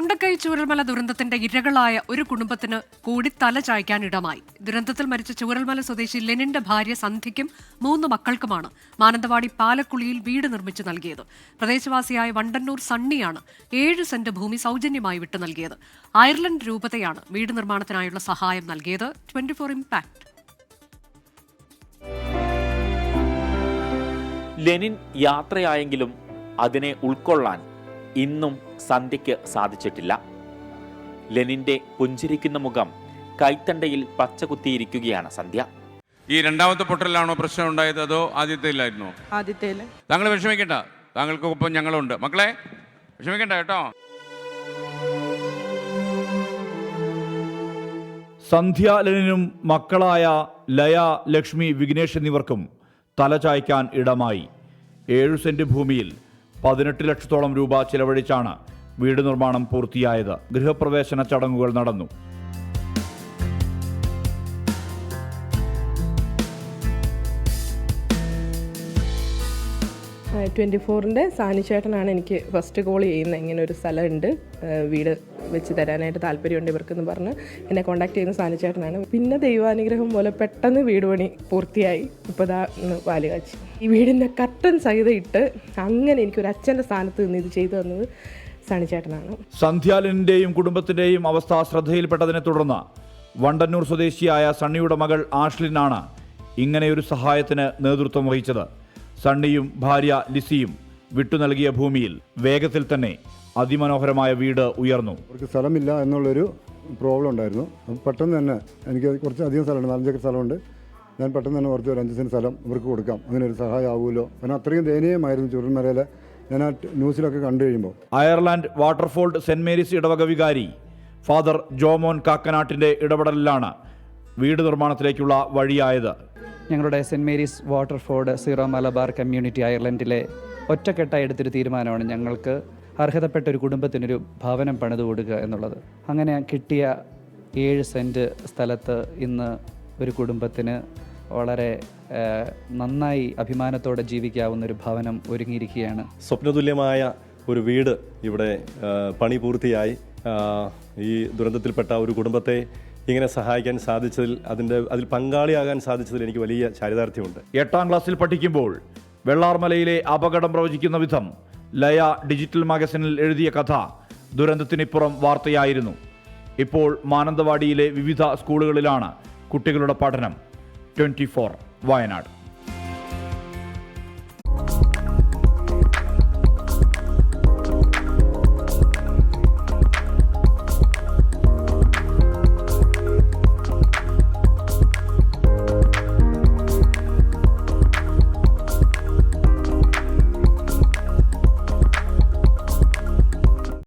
മുണ്ടക്കൈ ചൂരൽമല ദുരന്തത്തിന്റെ ഇരകളായ ഒരു കുടുംബത്തിന് കൂടി തല ചായ്ക്കാനിടമായി. ദുരന്തത്തിൽ മരിച്ച ചൂരൽമല സ്വദേശി ലെനിന്റെ ഭാര്യ സന്ധ്യയ്ക്കും 3 മക്കൾക്കുമാണ് മാനന്തവാടി പാലക്കുളിയിൽ വീട് നിർമ്മിച്ചു നൽകിയത്. പ്രദേശവാസിയായ വണ്ടന്നൂർ സണ്ണിയാണ് 7 സെന്റ് ഭൂമി സൗജന്യമായി വിട്ടു നൽകിയത്. അയർലൻഡ് രൂപതയാണ് വീട് നിർമ്മാണത്തിനായുള്ള സഹായം നൽകിയത്. 24 ഇംപാക്ട്. ലെനിൻ യാത്രയായെങ്കിലും അതിനെ ഉൾക്കൊള്ളാൻ ഇന്നും സന്ധ്യയ്ക്ക് സാധിച്ചിട്ടില്ല. ലെനിന്റെ പുഞ്ചിരിക്കുന്ന മുഖം കൈത്തണ്ടയിൽ പച്ച കുത്തിയിരിക്കുകയാണ് സന്ധ്യ. ഈ രണ്ടാമത്തെ പൊട്ടലിലാണോ പ്രശ്നം ഉണ്ടായത്, അതോ ആദ്യത്തേലായിരുന്നോ? ആദ്യത്തേല്. താങ്കൾ വിഷമിക്കണ്ട, താങ്കൾക്കൊപ്പം ഞങ്ങളുണ്ട്. മക്കളെ വിഷമിക്കണ്ട കേട്ടോ. സന്ധ്യ ലെനിനും മക്കളായ ലയ, ലക്ഷ്മി, വിഘ്നേഷ് എന്നിവർക്കും തലചായ്ക്കാൻ ഇടമായി. 7 സെന്റ് ഭൂമിയിൽ 18 ലക്ഷത്തോളം രൂപ ചിലവഴിച്ചാണ് വീട് നിർമ്മാണം പൂർത്തിയായത്. ഗൃഹപ്രവേശന ചടങ്ങുകൾ നടന്നു. ന്റെ സാനിച്ചേട്ടനാണ് എനിക്ക് ഫസ്റ്റ് കോൾ ചെയ്യുന്നത്. ഇങ്ങനെ ഒരു സ്ഥലമുണ്ട്, വീട് വെച്ച് തരാനായിട്ട് താല്പര്യമുണ്ട് ഇവർക്കെന്ന് പറഞ്ഞ് എന്നെ കോൺടാക്ട് ചെയ്യുന്ന സാനിച്ചേട്ടനാണ്. പിന്നെ ദൈവാനുഗ്രഹം പോലെ പെട്ടെന്ന് വീട് പണി പൂർത്തിയായി. ഇപ്പോൾ ദാ പാല് കാച്ചി ഈ വീടിൻ്റെ കർട്ടൻ സഹിതം ഇട്ട് അങ്ങനെ എനിക്കൊരു അച്ഛൻ്റെ സ്ഥാനത്ത് നിന്ന് ഇത് ചെയ്തു തന്നത് സാനിച്ചേട്ടനാണ്. സന്ധ്യാലിന്റെയും കുടുംബത്തിന്റെയും അവസ്ഥ ശ്രദ്ധയിൽപ്പെട്ടതിനെ തുടർന്ന് വണ്ടന്നൂർ സ്വദേശിയായ സണ്ണിയുടെ മകൾ ആഷ്ലിനാണ് ഇങ്ങനെയൊരു സഹായത്തിന് നേതൃത്വം വഹിച്ചത്. സണ്ണിയും ഭാര്യ ലിസിയും വിട്ടു നൽകിയ ഭൂമിയിൽ വേഗത്തിൽ തന്നെ അതിമനോഹരമായ വീട് ഉയർന്നു. അവർക്ക് സ്ഥലമില്ല എന്നുള്ളൊരു പ്രോബ്ലം ഉണ്ടായിരുന്നു. പെട്ടെന്ന് തന്നെ എനിക്ക് കുറച്ച് അധികം സ്ഥലമുണ്ട്, 4 ഏക്കർ സ്ഥലമുണ്ട്. ഞാൻ പെട്ടെന്ന് തന്നെ കുറച്ച് ഒരു 5 സെന്റ് സ്ഥലം ഇവർക്ക് കൊടുക്കാം, അങ്ങനെ ഒരു സഹായം ആവുമല്ലോ. കാരണം അത്രയും ദയനീയമായിരുന്നു ചുരുൾമലയിലെ ഞാൻ ആ ന്യൂസിലൊക്കെ കണ്ടു കഴിയുമ്പോൾ. അയർലാൻഡ് വാട്ടർഫോൾഡ് സെന്റ് മേരീസ് ഇടവക വികാരി ഫാദർ ജോമോൻ കാക്കനാട്ടിന്റെ ഇടപെടലിലാണ് വീട് നിർമ്മാണത്തിലേക്കുള്ള വഴിയായത്. ഞങ്ങളുടെ Saint Mary's Waterford Syro Malabar community അയർലൻഡിലെ ഒറ്റക്കെട്ടായി എടുത്തൊരു തീരുമാനമാണ് ഞങ്ങൾക്ക് അർഹതപ്പെട്ട ഒരു കുടുംബത്തിനൊരു ഭവനം പണിത് കൊടുക്കുക എന്നുള്ളത്. അങ്ങനെ കിട്ടിയ 7 സെൻറ്റ് സ്ഥലത്ത് ഇന്ന് ഒരു കുടുംബത്തിന് വളരെ നന്നായി അഭിമാനത്തോടെ ജീവിക്കാവുന്ന ഒരു ഭവനം ഒരുങ്ങിയിരിക്കുകയാണ്. സ്വപ്നതുല്യമായ ഒരു വീട് ഇവിടെ പണി പൂർത്തിയായി. ഈ ദുരന്തത്തിൽപ്പെട്ട ഒരു കുടുംബത്തെ ഇങ്ങനെ സഹായിക്കാൻ സാധിച്ചതിൽ, അതിൽ പങ്കാളിയാകാൻ സാധിച്ചതിൽ എനിക്ക് വലിയ ചാരിതാർത്ഥ്യമുണ്ട്. 8ാം ക്ലാസ്സിൽ പഠിക്കുമ്പോൾ വെള്ളാർമലയിലെ അപകടം പ്രവചിക്കുന്ന വിധം ലയ ഡിജിറ്റൽ മാഗസിനിൽ എഴുതിയ കഥ ദുരന്തത്തിനിപ്പുറം വാർത്തയായിരുന്നു. ഇപ്പോൾ മാനന്തവാടിയിലെ വിവിധ സ്കൂളുകളിലാണ് കുട്ടികളുടെ പഠനം. 24 വയനാട്.